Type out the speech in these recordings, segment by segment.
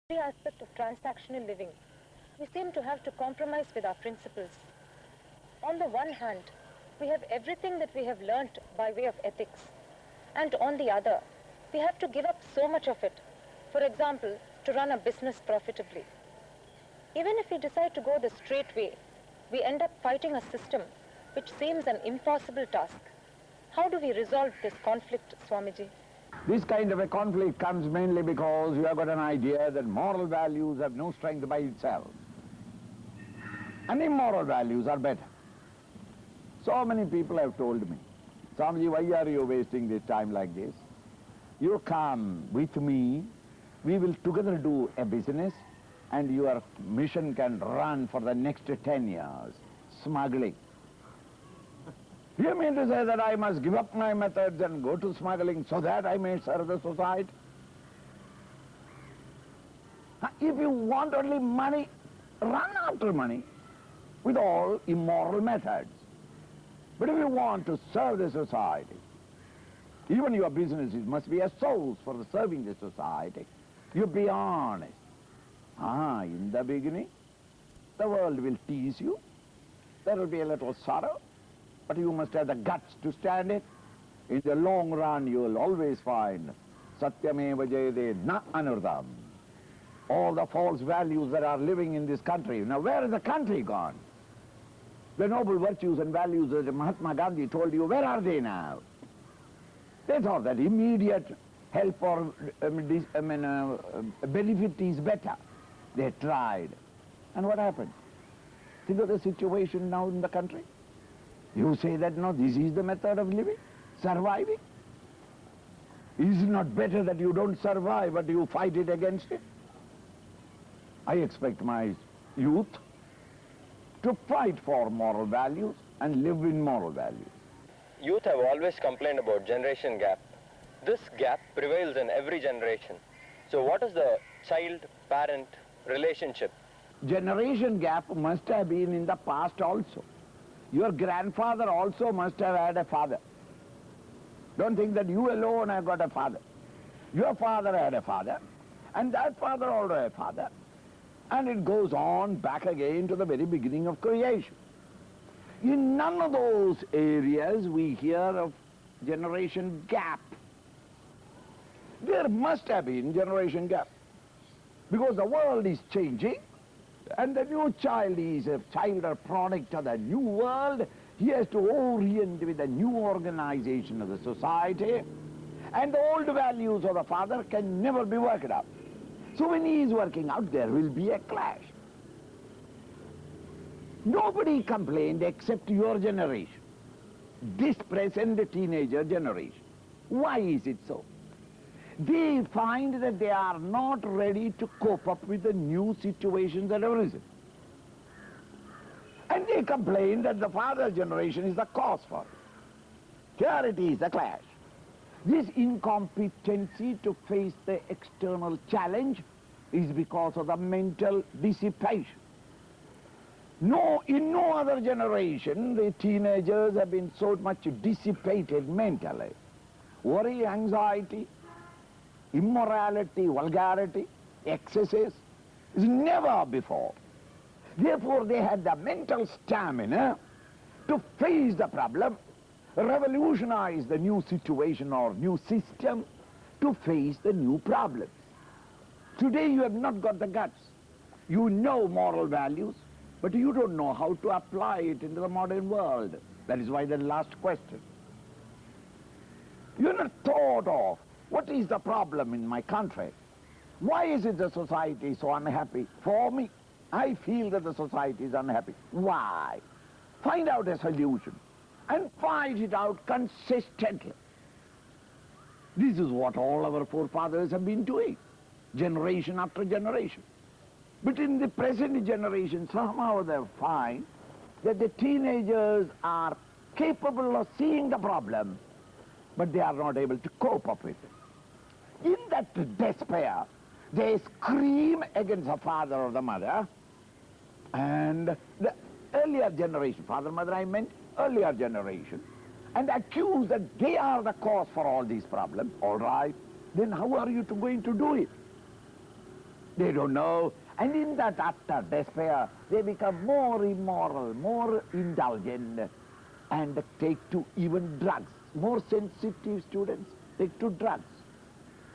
every aspect of transactional living, we seem to have to compromise with our principles. On the one hand, we have everything that we have learnt by way of ethics, and on the other, we have to give up so much of it, for example, to run a business profitably. Even if we decide to go the straight way, we end up fighting a system which seems an impossible task. How do we resolve this conflict, Swamiji? This kind of a conflict comes mainly because you have got an idea that moral values have no strength by itself. And immoral values are better. So many people have told me, Swamiji, why are you wasting this time like this? You come with me, we will together do a business, and your mission can run for the next 10 years, smuggling. You mean to say that I must give up my methods and go to smuggling so that I may serve the society? If you want only money, run after money with all immoral methods. But if you want to serve the society, even your businesses must be a source for serving the society. You be honest. In the beginning, the world will tease you. There will be a little sorrow, but you must have the guts to stand it. In the long run, you will always find Satyameva Jayade na anurdam. All the false values that are living in this country. Now, where is the country gone? The noble virtues and values that Mahatma Gandhi told you, where are they now? They thought that immediate help or benefit is better. They tried. And what happened? Think of the situation now in the country. You say that, no, this is the method of living, surviving. Is it not better that you don't survive, but you fight it against it? I expect my youth to fight for moral values and live in moral values. Youth have always complained about generation gap. This gap prevails in every generation. So what is the child-parent relationship? Generation gap must have been in the past also. Your grandfather also must have had a father. Don't think that you alone have got a father. Your father had a father, and that father also had a father. And it goes on back again to the very beginning of creation. In none of those areas we hear of generation gap. There must have been generation gap, because the world is changing, and the new child is a child or product of the new world. He has to orient with the new organization of the society, and the old values of the father can never be worked out. So when he is working out, there will be a clash. Nobody complained except your generation, this present teenager generation. Why is it so? They find that they are not ready to cope up with the new situations that have arisen. And they complain that the father generation is the cause for it. Here it is, the clash. This incompetency to face the external challenge is because of the mental dissipation. In no other generation the teenagers have been so much dissipated mentally. Worry, anxiety, immorality, vulgarity, excesses is never before. Therefore they had the mental stamina to face the problem, revolutionize the new situation or new system, to face the new problems. Today you have not got the guts. You know moral values, but you don't know how to apply it into the modern world. That is why the last question. You have not thought of what is the problem in my country. Why is it the society is so unhappy? For me, I feel that the society is unhappy. Why? Find out a solution and fight it out consistently. This is what all our forefathers have been doing, generation after generation. But in the present generation, somehow they find that the teenagers are capable of seeing the problem, but they are not able to cope up with it. In that despair, they scream against the father or the mother, and the earlier generation, father, mother, I meant earlier generation, and accuse that they are the cause for all these problems. All right, then how are you going to do it? They don't know. And in that utter despair, they become more immoral, more indulgent, and take to even drugs. More sensitive students take to drugs.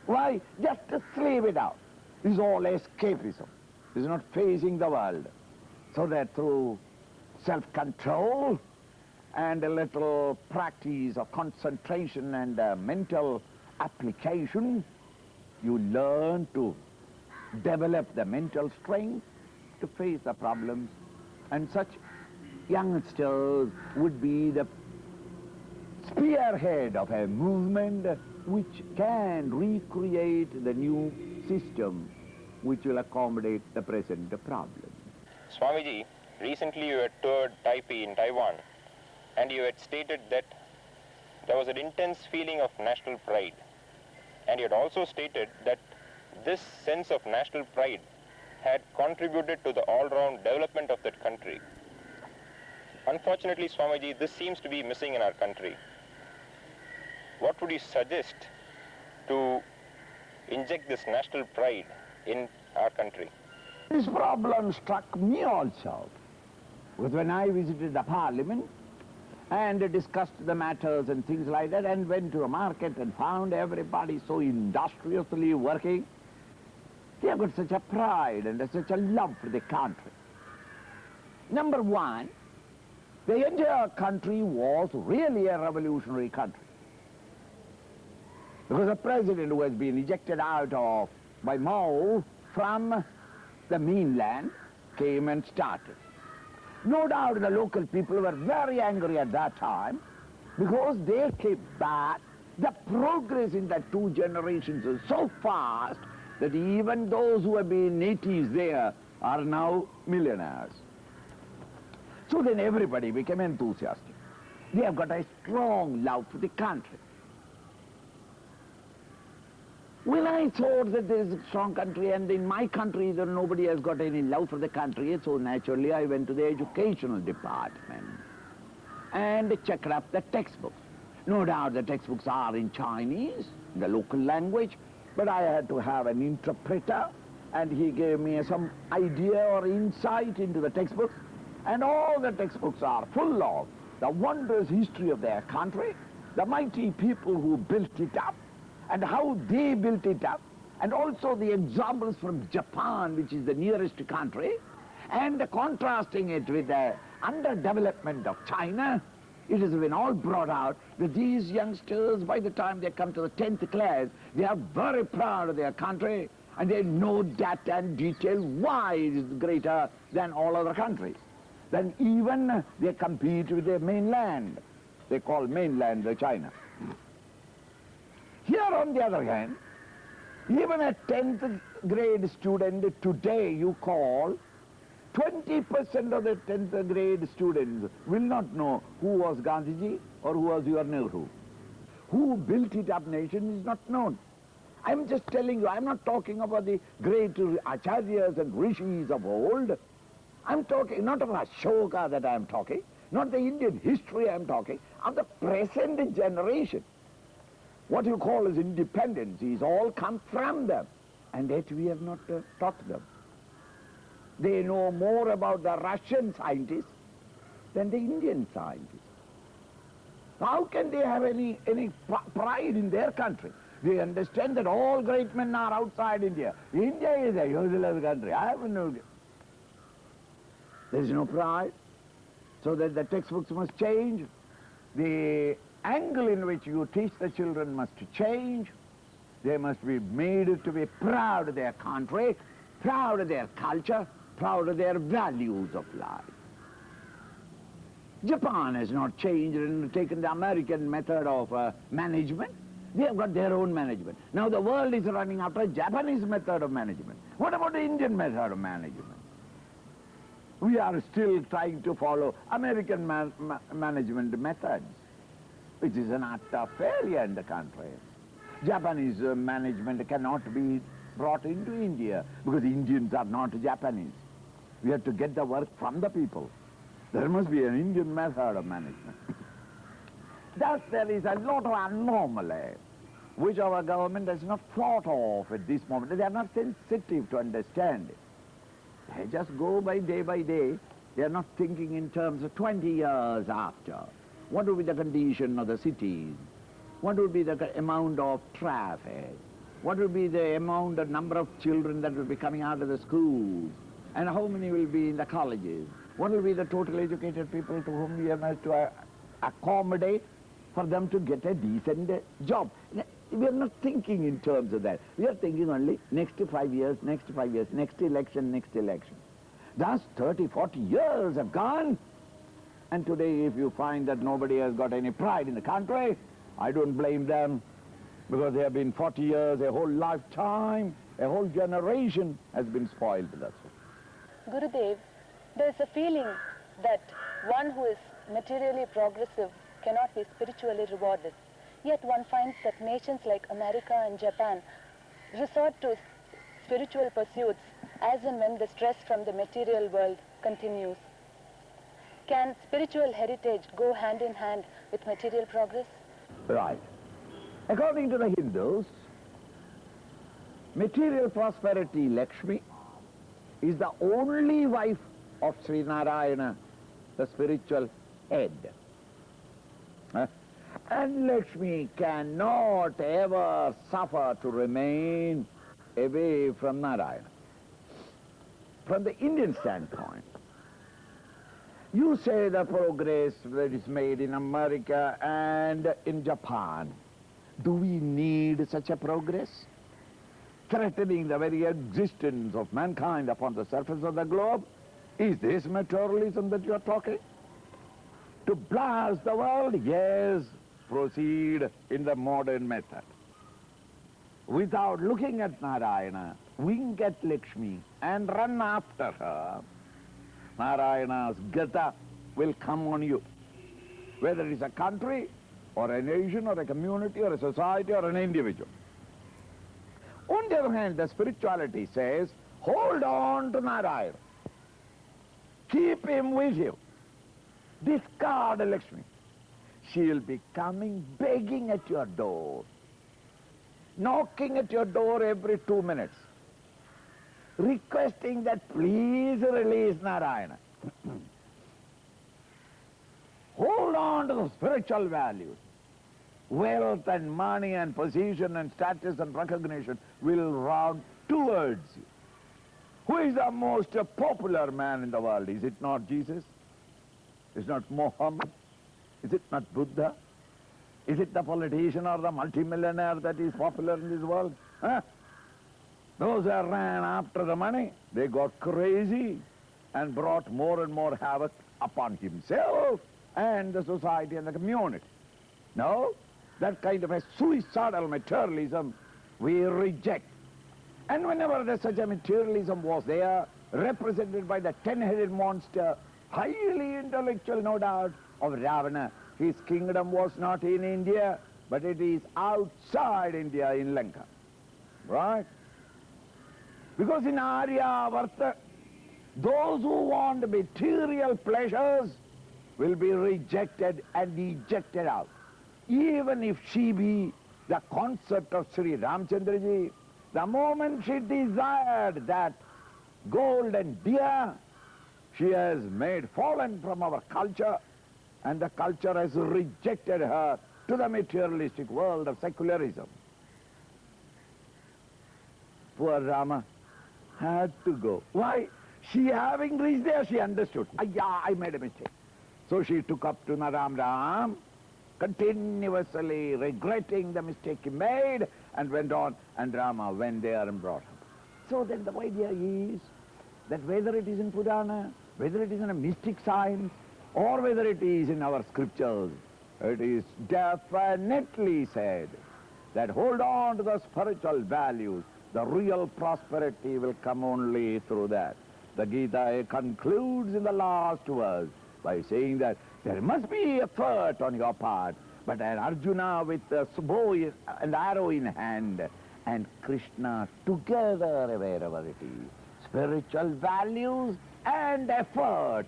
Why? Just to slave it out. This is all escapism. This is not facing the world. So that through self-control and a little practice of concentration and mental application, you learn to develop the mental strength to face the problems. And such youngsters would be the spearhead of a movement which can recreate the new system which will accommodate the present problem. Swamiji, recently you had toured Taipei in Taiwan, and you had stated that there was an intense feeling of national pride. And you had also stated that this sense of national pride had contributed to the all-round development of that country. Unfortunately, Swamiji, this seems to be missing in our country. What would you suggest to inject this national pride in our country? This problem struck me also, because when I visited the parliament and discussed the matters and things like that, and went to a market and found everybody so industriously working, they have got such a pride and such a love for the country. Number one, the entire country was really a revolutionary country. Because a president who has been ejected out of, by Mao, from the mainland, came and started. No doubt the local people were very angry at that time, because they came back. The progress in the two generations is so fast that even those who have been natives there are now millionaires. So then everybody became enthusiastic. They have got a strong love for the country. When I thought that there is a strong country, and in my country that nobody has got any love for the country, so naturally I went to the educational department and checked up the textbooks. No doubt the textbooks are in Chinese, the local language, but I had to have an interpreter, and he gave me some idea or insight into the textbooks, and all the textbooks are full of the wondrous history of their country, the mighty people who built it up, and how they built it up, and also the examples from Japan, which is the nearest country, and contrasting it with the underdevelopment of China. It has been all brought out that these youngsters, by the time they come to the 10th class, they are very proud of their country, and they know that and detail why it is greater than all other countries. Then even they compete with the mainland. They call mainland China. Here, on the other hand, even a 10th grade student today, you call, 20% of the 10th grade students will not know who was Gandhiji or who was your Nehru. Who built it up nation is not known. I'm just telling you, I'm not talking about the great acharyas and rishis of old. I'm talking not of Ashoka that I'm talking, not the Indian history I'm talking, of the present generation. What you call as independence is all come from them, and yet we have not taught them. They know more about the Russian scientists than the Indian scientists. How can they have any pride in their country? They understand that all great men are outside India. India is a useless country. I have no... There is no pride. So that the textbooks must change. The angle in which you teach the children must change. They must be made to be proud of their country, proud of their culture, proud of their values of life. Japan has not changed and taken the American method of management. They have got their own management. Now the world is running after a Japanese method of management. What about the Indian method of management? We are still trying to follow American management methods, which is an utter failure in the country. Japanese management cannot be brought into India because Indians are not Japanese. We have to get the work from the people. There must be an Indian method of management. Thus there is a lot of anomaly. which our government has not thought of at this moment. They are not sensitive to understand it. They just go by day. They are not thinking in terms of 20 years after. What will be the condition of the cities? What will be the amount of traffic? What will be the amount, the number of children that will be coming out of the schools? And how many will be in the colleges? What will be the total educated people to whom we have to accommodate for them to get a decent job? We are not thinking in terms of that. We are thinking only next 5 years, next election. Thus 30, 40 years have gone. And today if you find that nobody has got any pride in the country, I don't blame them, because they have been 40 years, a whole lifetime, a whole generation has been spoiled with us. Gurudev, there is a feeling that one who is materially progressive cannot be spiritually rewarded. Yet one finds that nations like America and Japan resort to spiritual pursuits as and when the stress from the material world continues. Can spiritual heritage go hand in hand with material progress? Right. According to the Hindus, material prosperity, Lakshmi, is the only wife of Sri Narayana, the spiritual head. And Lakshmi cannot ever suffer to remain away from Narayana. From the Indian standpoint, you say the progress that is made in America and in Japan. Do we need such a progress? Threatening the very existence of mankind upon the surface of the globe? Is this materialism that you are talking? To blast the world? Yes, proceed in the modern method. Without looking at Narayana, wink at Lakshmi and run after her, Narayana's gata will come on you. Whether it's a country, or a nation, or a community, or a society, or an individual. On the other hand, the spirituality says, hold on to Narayana. Keep him with you. Discard Lakshmi. She'll be coming begging at your door, knocking at your door every 2 minutes, requesting that please release Narayana. Hold on to the spiritual values. Wealth and money and position and status and recognition will run towards you. Who is the most popular man in the world? Is it not Jesus? Is it not Muhammad? Is it not Buddha? Is it the politician or the multimillionaire that is popular in this world? Huh? Those who ran after the money, they got crazy and brought more and more havoc upon himself and the society and the community. No, that kind of a suicidal materialism we reject. And whenever there's such a materialism was there, represented by the 10-headed monster, highly intellectual, no doubt, of Ravana, his kingdom was not in India, but it is outside India in Lanka. Right? Because in Aryavarta, those who want material pleasures will be rejected and ejected out. Even if she be the consort of Sri Ramchandraji, the moment she desired that golden deer, she has made fallen from our culture, and the culture has rejected her to the materialistic world of secularism. Poor Rama had to go. Why? She having reached there, she understood. Yeah, I made a mistake. So she took up to Naram Ram, continuously regretting the mistake he made, and went on, and Rama went there and brought her. So then the idea is that whether it is in Purana, whether it is in a mystic science, or whether it is in our scriptures, it is definitely said that hold on to the spiritual values. The real prosperity will come only through that. The Gita concludes in the last verse by saying that there must be effort on your part, but an Arjuna with a bow and arrow in hand, and Krishna together wherever it is. Spiritual values and effort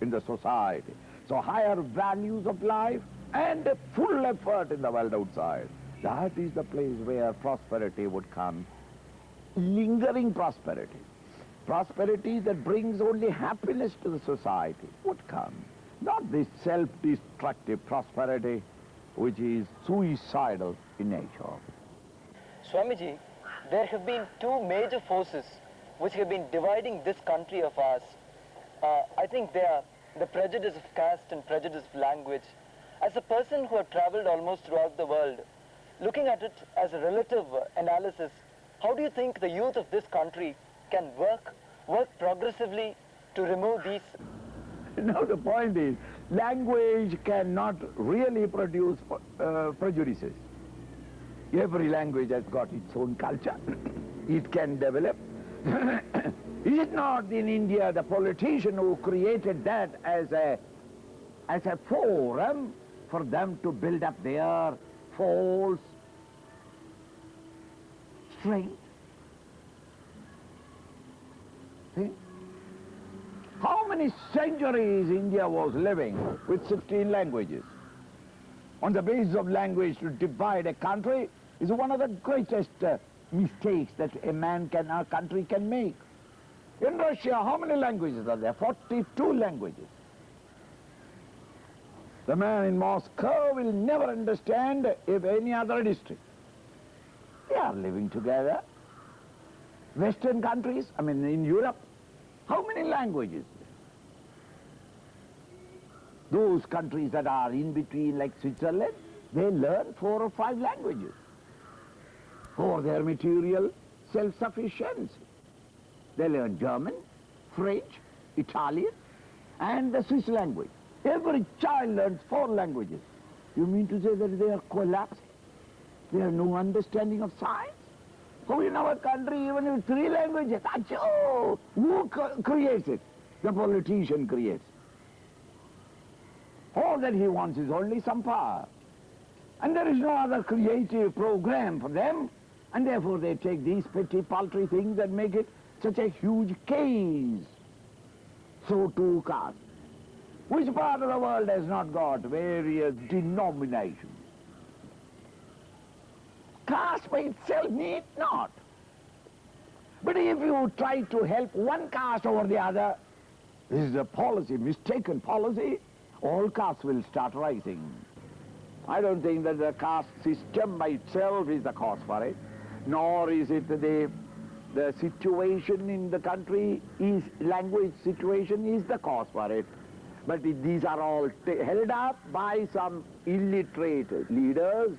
in the society. So higher values of life and full effort in the world outside. That is the place where prosperity would come. Lingering prosperity. Prosperity that brings only happiness to the society would come. Not this self-destructive prosperity which is suicidal in nature. Swamiji, there have been two major forces which have been dividing this country of ours. I think they are the prejudice of caste and prejudice of language. As a person who have traveled almost throughout the world, looking at it as a relative analysis, how do you think the youth of this country can work progressively to remove these? Now the point is, language cannot really produce prejudices. Every language has got its own culture. It can develop. Is it not in India the politician who created that as a forum for them to build up their false strength? See? How many centuries India was living with 16 languages? On the basis of language to divide a country is one of the greatest mistakes that a country can make. In Russia, how many languages are there? 42 languages. The man in Moscow will never understand if any other district. They are living together. Western countries, I mean in Europe, how many languages? Those countries that are in between, like Switzerland, they learn 4 or 5 languages for their material self-sufficiency. They learn German, French, Italian, and the Swiss language. Every child learns 4 languages. You mean to say that they are collapsing? They have no understanding of science? So in our country, even with 3 languages, achoo, who creates it? The politician creates it. All that he wants is only some power. And there is no other creative program for them, and therefore they take these petty, paltry things and make it such a huge case. So too caste. Which part of the world has not got various denominations? Caste by itself need not. But if you try to help one caste over the other, this is a policy, mistaken policy, all castes will start rising. I don't think that the caste system by itself is the cause for it, nor is it the situation in the country, language situation is the cause for it. But these are all held up by some illiterate leaders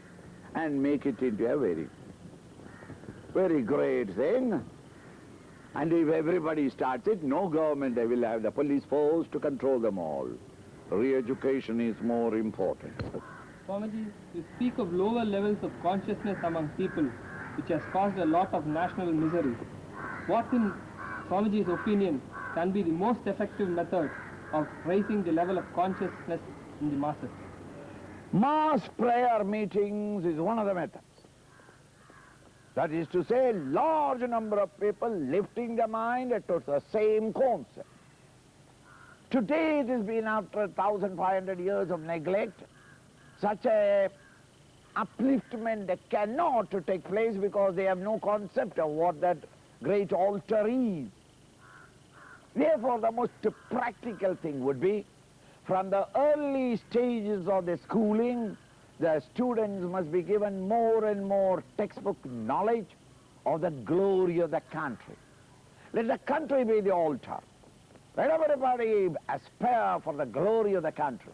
and make it into a very, very great thing. And if everybody starts it, no government will have the police force to control them all. Re-education is more important. Swamiji, you speak of lower levels of consciousness among people, which has caused a lot of national misery. What, in Swamiji's opinion, can be the most effective method of raising the level of consciousness in the masses? Mass prayer meetings is one of the methods. That is to say, large number of people lifting the mind towards the same concept. Today it has been, after 1,500 years of neglect, such a upliftment that cannot take place because they have no concept of what that great altar is. Therefore, the most practical thing would be, from the early stages of the schooling, the students must be given more and more textbook knowledge of the glory of the country. Let the country be the altar. Let everybody aspire for the glory of the country.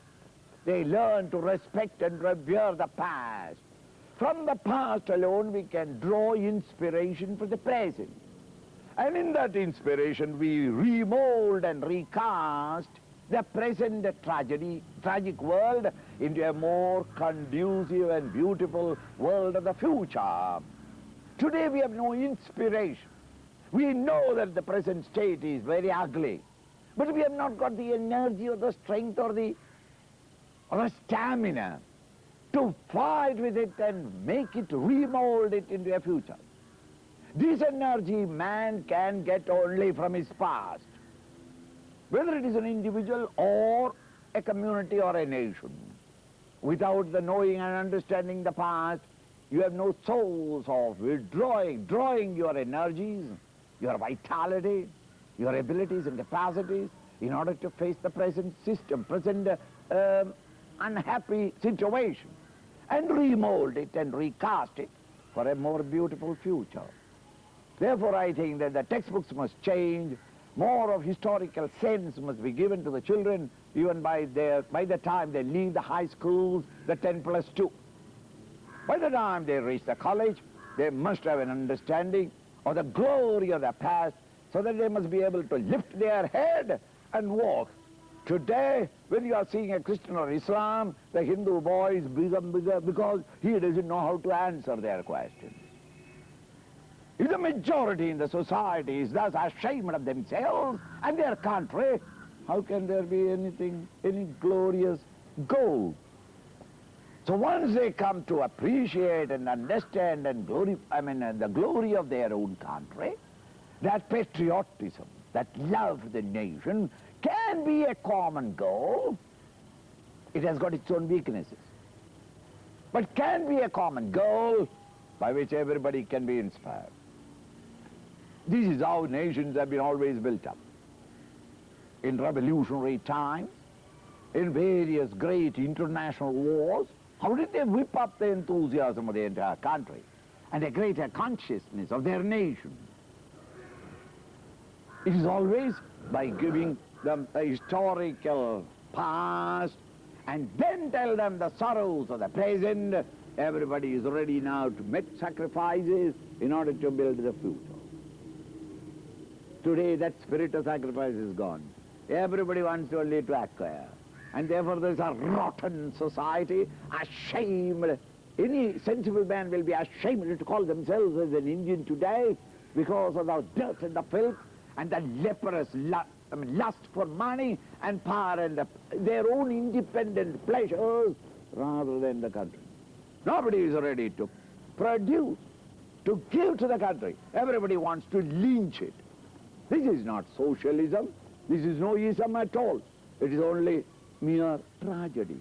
They learn to respect and revere the past. From the past alone we can draw inspiration for the present. And in that inspiration we remold and recast the present tragic world into a more conducive and beautiful world of the future. Today we have no inspiration. We know that the present state is very ugly, but we have not got the energy or the strength or the stamina to fight with it and make it, remold it into a future. This energy man can get only from his past, whether it is an individual or a community or a nation. Without the knowing and understanding the past, You have no source of drawing your energies, your vitality, your abilities and capacities in order to face the present system, present unhappy situation, and remold it and recast it for a more beautiful future. Therefore, I think that the textbooks must change, more of historical sense must be given to the children, even by the time they leave the high schools, the 10+2. By the time they reach the college, they must have an understanding of the glory of the past, so that they must be able to lift their head and walk. Today, when you are seeing a Christian or Islam, the Hindu boy is bigger because he doesn't know how to answer their questions. If the majority in the society is thus ashamed of themselves and their country, how can there be any glorious goal? So once they come to appreciate and understand and the glory of their own country, that patriotism, that love for the nation can be a common goal. It has got its own weaknesses, but can be a common goal by which everybody can be inspired. This is how nations have been always built up. In revolutionary times, in various great international wars, how did they whip up the enthusiasm of the entire country and a greater consciousness of their nation? It is always by giving them a historical past and then tell them the sorrows of the present. Everybody is ready now to make sacrifices in order to build the future. Today that spirit of sacrifice is gone. Everybody wants only to acquire. And therefore there is a rotten society, ashamed. Any sensible man will be ashamed to call themselves as an Indian today because of the dirt and the filth and the leprous lust for money and power and their own independent pleasures rather than the country. Nobody is ready to produce, to give to the country. Everybody wants to lynch it. This is not socialism. This is no ism at all. It is only mere tragedy.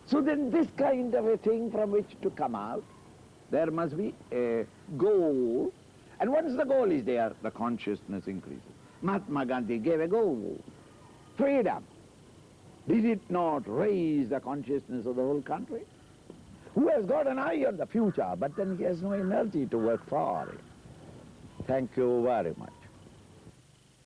So then this kind of a thing from which to come out, there must be a goal. And once the goal is there, the consciousness increases. Mahatma Gandhi gave a goal. Freedom. Did it not raise the consciousness of the whole country? Who has got an eye on the future, but then he has no energy to work for it. Thank you very much.